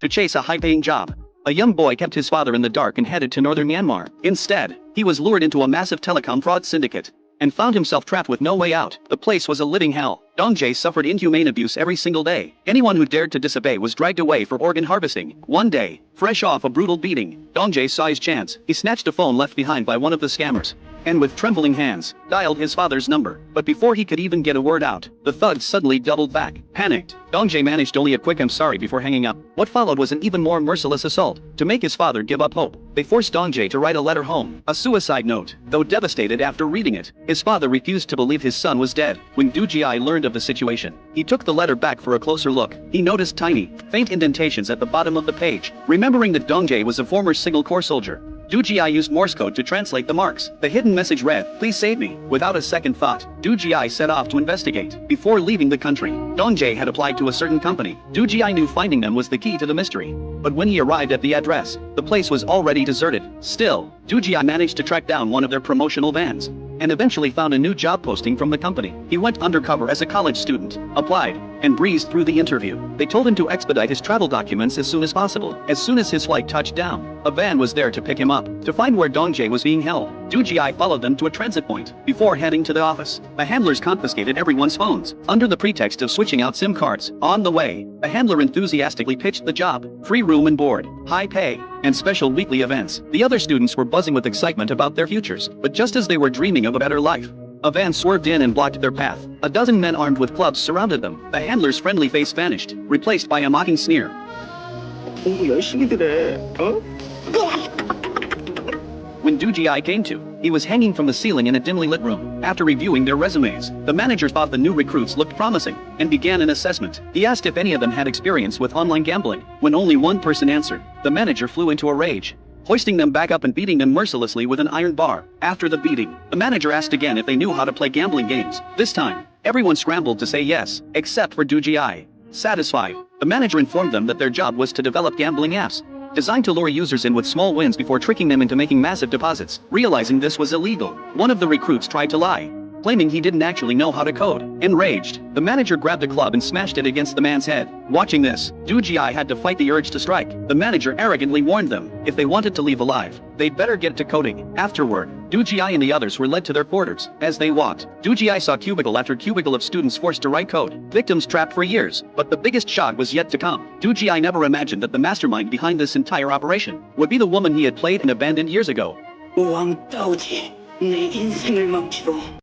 to chase a high-paying job. A young boy kept his father in the dark and headed to northern Myanmar. Instead, he was lured into a massive telecom fraud syndicate and found himself trapped with no way out. The place was a living hell. Dong Jae suffered inhumane abuse every single day. Anyone who dared to disobey was dragged away for organ harvesting. One day, fresh off a brutal beating, Dong Jae saw his chance. He snatched a phone left behind by one of the scammers and with trembling hands, dialed his father's number. But before he could even get a word out, the thugs suddenly doubled back. Panicked, Dong Jae managed only a quick "I'm sorry" before hanging up. What followed was an even more merciless assault. To make his father give up hope, they forced Dong Jae to write a letter home, a suicide note. Though devastated after reading it, his father refused to believe his son was dead. When Do Ji-ai learned of the situation, he took the letter back for a closer look. He noticed tiny, faint indentations at the bottom of the page. Remembering that Dong Jae was a former Signal Corps soldier, Do Ji-ai used Morse code to translate the marks. The hidden message read, "Please save me." Without a second thought, Do Ji-ai set off to investigate. Before leaving the country, Dong Jae had applied to a certain company. Do Ji-ai knew finding them was the key to the mystery. But when he arrived at the address, the place was already deserted. Still, Do Ji-ai managed to track down one of their promotional vans and eventually found a new job posting from the company. He went undercover as a college student, applied, and breezed through the interview. They told him to expedite his travel documents as soon as possible. As soon as his flight touched down, a van was there to pick him up. To find where Dong Jae was being held, Do Ji-ai followed them to a transit point. Before heading to the office, the handlers confiscated everyone's phones, under the pretext of switching out SIM cards. On the way, the handler enthusiastically pitched the job: free room and board, high pay, and special weekly events. The other students were buzzing with excitement about their futures, but just as they were dreaming of a better life, a van swerved in and blocked their path. A dozen men armed with clubs surrounded them. The handler's friendly face vanished, replaced by a mocking sneer. 공부 열심히들 해. 어? When Do Ji-ai came to, he was hanging from the ceiling in a dimly lit room. After reviewing their resumes, the manager thought the new recruits looked promising and began an assessment. He asked if any of them had experience with online gambling. When only one person answered, the manager flew into a rage, hoisting them back up and beating them mercilessly with an iron bar. After the beating, the manager asked again if they knew how to play gambling games. This time, everyone scrambled to say yes, except for Do Ji-ai. Satisfied, the manager informed them that their job was to develop gambling apps designed to lure users in with small wins before tricking them into making massive deposits. Realizing this was illegal, one of the recruits tried to lie, claiming he didn't actually know how to code. Enraged, the manager grabbed a club and smashed it against the man's head. Watching this, Do Ji-ai had to fight the urge to strike. The manager arrogantly warned them, if they wanted to leave alive, they'd better get to coding. Afterward, Do Ji-ai and the others were led to their quarters. As they walked, Do Ji-ai saw cubicle after cubicle of students forced to write code, victims trapped for years. But the biggest shock was yet to come. Do Ji-ai never imagined that the mastermind behind this entire operation would be the woman he had played and abandoned years ago. 왕따오지 내 인생을 망치고